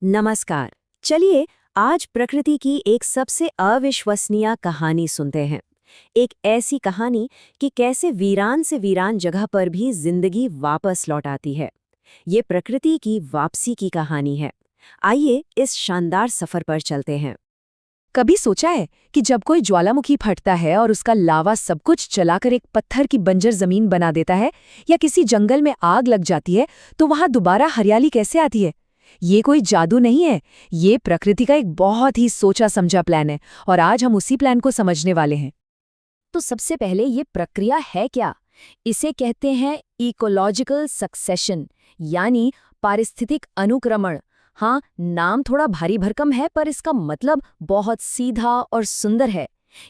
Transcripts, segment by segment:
नमस्कार। चलिए आज प्रकृति की एक सबसे अविश्वसनीय कहानी सुनते हैं। एक ऐसी कहानी कि कैसे वीरान से वीरान जगह पर भी जिंदगी वापस लौट आती है। ये प्रकृति की वापसी की कहानी है। आइए इस शानदार सफर पर चलते हैं। कभी सोचा है कि जब कोई ज्वालामुखी फटता है और उसका लावा सब कुछ जलाकर एक पत्थर की बंजर जमीन बना देता है, या किसी जंगल में आग लग जाती है, तो वहां दोबारा हरियाली कैसे आती है? ये कोई जादू नहीं है, ये प्रकृति का एक बहुत ही सोचा समझा प्लान है, और आज हम उसी प्लान को समझने वाले हैं। तो सबसे पहले ये प्रक्रिया है क्या? इसे कहते हैं इकोलॉजिकल सक्सेशन, यानी पारिस्थितिक अनुक्रमण। हाँ, नाम थोड़ा भारी भरकम है, पर इसका मतलब बहुत सीधा और सुंदर है।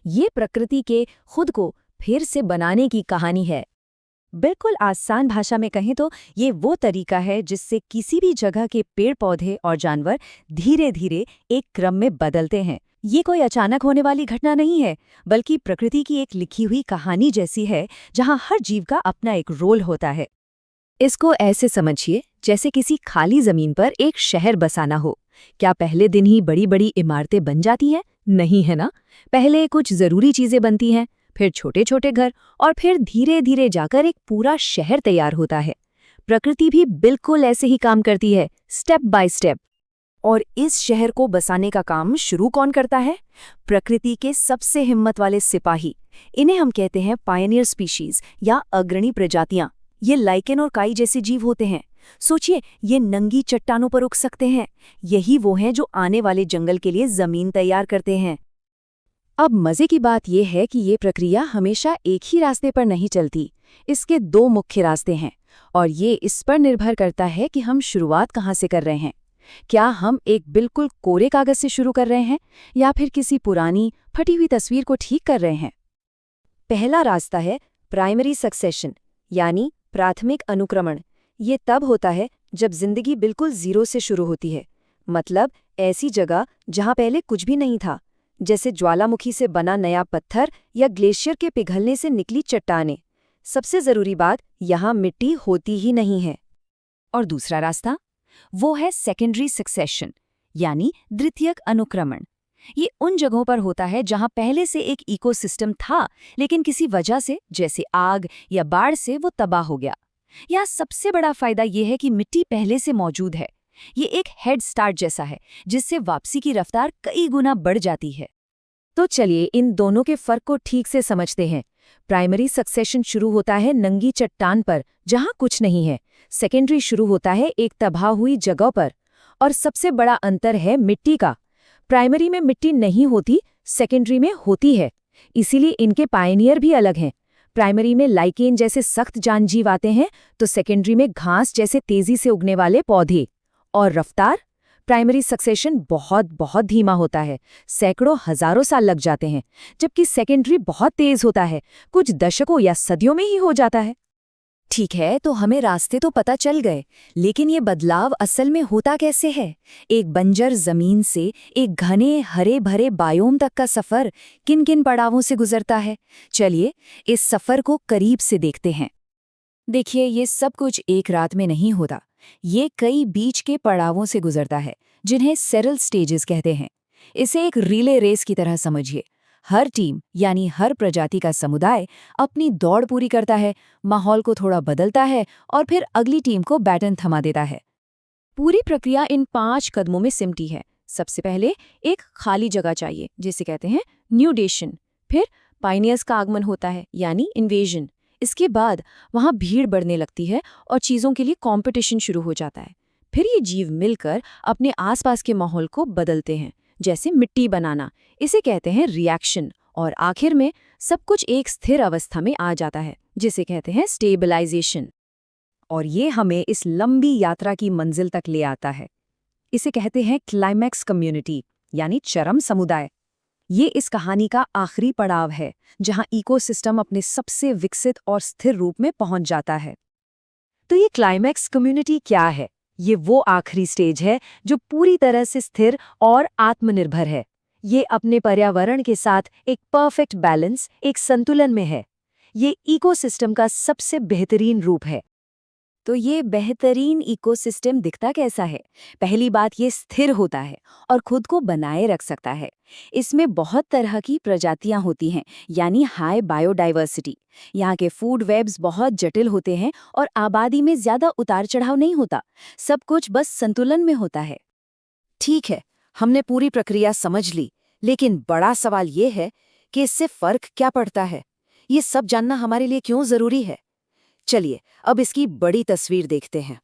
ये प्रकृति के खुद को फिर से बनाने की कहानी है। बिल्कुल आसान भाषा में कहें तो ये वो तरीका है जिससे किसी भी जगह के पेड़ पौधे और जानवर धीरे धीरे एक क्रम में बदलते हैं। ये कोई अचानक होने वाली घटना नहीं है, बल्कि प्रकृति की एक लिखी हुई कहानी जैसी है, जहां हर जीव का अपना एक रोल होता है। इसको ऐसे समझिए जैसे किसी खाली जमीन पर एक शहर बसाना हो। क्या पहले दिन ही बड़ी बड़ी इमारतें बन जाती हैं? नहीं है ना। पहले कुछ जरूरी चीजें बनती हैं, फिर छोटे छोटे घर, और फिर धीरे धीरे जाकर एक पूरा शहर तैयार होता है। प्रकृति भी बिल्कुल ऐसे ही काम करती है, स्टेप बाय स्टेप। और इस शहर को बसाने का काम शुरू कौन करता है? प्रकृति के सबसे हिम्मत वाले सिपाही। इन्हें हम कहते हैं पायनियर स्पीशीज या अग्रणी प्रजातियां। ये लाइकेन और काई जैसे जीव होते हैं। सोचिए, ये नंगी चट्टानों पर उग सकते हैं। यही वो हैं जो आने वाले जंगल के लिए जमीन तैयार करते हैं। अब मजे की बात यह है कि ये प्रक्रिया हमेशा एक ही रास्ते पर नहीं चलती। इसके दो मुख्य रास्ते हैं, और ये इस पर निर्भर करता है कि हम शुरुआत कहाँ से कर रहे हैं। क्या हम एक बिल्कुल कोरे कागज से शुरू कर रहे हैं, या फिर किसी पुरानी फटी हुई तस्वीर को ठीक कर रहे हैं? पहला रास्ता है प्राइमरी सक्सेशन, यानी प्राथमिक अनुक्रमण। ये तब होता है जब जिंदगी बिल्कुल जीरो से शुरू होती है, मतलब ऐसी जगह जहां पहले कुछ भी नहीं था, जैसे ज्वालामुखी से बना नया पत्थर या ग्लेशियर के पिघलने से निकली चट्टानें। सबसे जरूरी बात, यहाँ मिट्टी होती ही नहीं है। और दूसरा रास्ता, वो है सेकेंडरी सक्सेशन, यानी द्वितीयक अनुक्रमण। ये उन जगहों पर होता है जहां पहले से एक इकोसिस्टम था, लेकिन किसी वजह से, जैसे आग या बाढ़ से, वो तबाह हो गया। यहाँ सबसे बड़ा फायदा ये है कि मिट्टी पहले से मौजूद है। ये एक हेड स्टार्ट जैसा है, जिससे वापसी की रफ्तार कई गुना बढ़ जाती है। तो चलिए इन दोनों के फर्क को ठीक से समझते हैं। प्राइमरी सक्सेशन शुरू होता है नंगी चट्टान पर, जहां कुछ नहीं है। सेकेंडरी शुरू होता है एक तबाह हुई जगह पर। और सबसे बड़ा अंतर है मिट्टी का। प्राइमरी में मिट्टी नहीं होती, सेकेंडरी में होती है। इसीलिए इनके पायनियर भी अलग हैं। प्राइमरी में लाइकेन जैसे सख्त जानजीव आते हैं, तो सेकेंडरी में घास जैसे तेजी से उगने वाले पौधे। और रफ्तार, प्राइमरी सक्सेशन बहुत बहुत धीमा होता है, सैकड़ों हजारों साल लग जाते हैं, जबकि सेकेंडरी बहुत तेज होता है, कुछ दशकों या सदियों में ही हो जाता है। ठीक है, तो हमें रास्ते तो पता चल गए, लेकिन ये बदलाव असल में होता कैसे है? एक बंजर जमीन से एक घने हरे भरे बायोम तक का सफर किन किन पड़ावों से गुजरता है? चलिए इस सफर को करीब से देखते हैं। देखिए, ये सब कुछ एक रात में नहीं होता। ये कई बीच के पड़ावों से गुजरता है, जिन्हें सेरल स्टेजेस कहते हैं। इसे एक रिले रेस की तरह समझिए। हर टीम यानी हर प्रजाति का समुदाय अपनी दौड़ पूरी करता है, माहौल को थोड़ा बदलता है, और फिर अगली टीम को बैटन थमा देता है। पूरी प्रक्रिया इन 5 कदमों में सिमटी है। सबसे पहले एक खाली जगह चाहिए, जिसे कहते हैं न्यूडेशन। फिर पाइनियर्स का आगमन होता है, यानी इन्वेजन। इसके बाद वहां भीड़ बढ़ने लगती है और चीजों के लिए कंपटीशन शुरू हो जाता है। फिर ये जीव मिलकर अपने आसपास के माहौल को बदलते हैं, जैसे मिट्टी बनाना, इसे कहते हैं रिएक्शन। और आखिर में सब कुछ एक स्थिर अवस्था में आ जाता है, जिसे कहते हैं स्टेबलाइजेशन। और ये हमें इस लंबी यात्रा की मंजिल तक ले आता है। इसे कहते हैं क्लाइमैक्स कम्युनिटी, यानी चरम समुदाय। ये इस कहानी का आखिरी पड़ाव है, जहां इकोसिस्टम अपने सबसे विकसित और स्थिर रूप में पहुंच जाता है। तो ये क्लाइमैक्स कम्युनिटी क्या है? ये वो आखिरी स्टेज है जो पूरी तरह से स्थिर और आत्मनिर्भर है। ये अपने पर्यावरण के साथ एक परफेक्ट बैलेंस, एक संतुलन में है। ये इकोसिस्टम का सबसे बेहतरीन रूप है। तो ये बेहतरीन इकोसिस्टम दिखता कैसा है? पहली बात, ये स्थिर होता है और खुद को बनाए रख सकता है। इसमें बहुत तरह की प्रजातियां होती हैं, यानी हाई बायोडाइवर्सिटी। यहाँ के फूड वेब्स बहुत जटिल होते हैं और आबादी में ज्यादा उतार चढ़ाव नहीं होता। सब कुछ बस संतुलन में होता है। ठीक है, हमने पूरी प्रक्रिया समझ ली, लेकिन बड़ा सवाल ये है कि इससे फर्क क्या पड़ता है? ये सब जानना हमारे लिए क्यों जरूरी है? चलिए, अब इसकी बड़ी तस्वीर देखते हैं।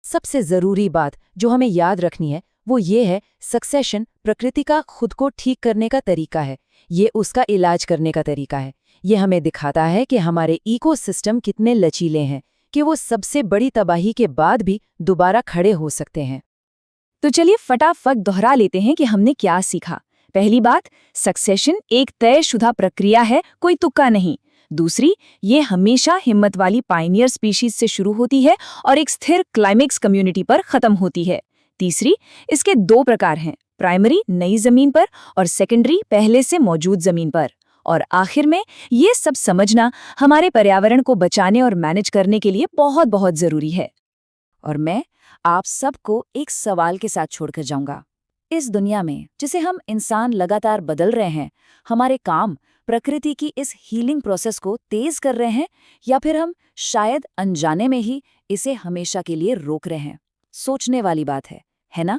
सबसे जरूरी बात जो हमें याद रखनी है वो ये है, सक्सेशन प्रकृति का खुद को ठीक करने का तरीका है। ये उसका इलाज करने का तरीका है। ये हमें दिखाता है कि हमारे इकोसिस्टम कितने लचीले हैं कि वो सबसे बड़ी तबाही के बाद भी दोबारा खड़े हो सकते हैं। तो चलिए फटाफट दोहरा लेते हैं कि हमने क्या सीखा। पहली बात, सक्सेशन एक तयशुदा प्रक्रिया है, कोई तुक्का नहीं। दूसरी, ये हमेशा हिम्मत वाली पायनियर स्पीशीज से शुरू होती है और एक स्थिर क्लाइमेक्स कम्युनिटी पर खत्म होती है। तीसरी, इसके 2 प्रकार हैं, प्राइमरी नई जमीन पर और सेकेंडरी पहले से मौजूद जमीन पर। और आखिर में ये सब समझना हमारे पर्यावरण को बचाने और मैनेज करने के लिए बहुत बहुत जरूरी है। और मैं आप सबको एक सवाल के साथ छोड़कर जाऊंगा। इस दुनिया में जिसे हम इंसान लगातार बदल रहे हैं, हमारे काम प्रकृति की इस हीलिंग प्रोसेस को तेज कर रहे हैं या फिर हम शायद अनजाने में ही इसे हमेशा के लिए रोक रहे हैं? सोचने वाली बात है ना?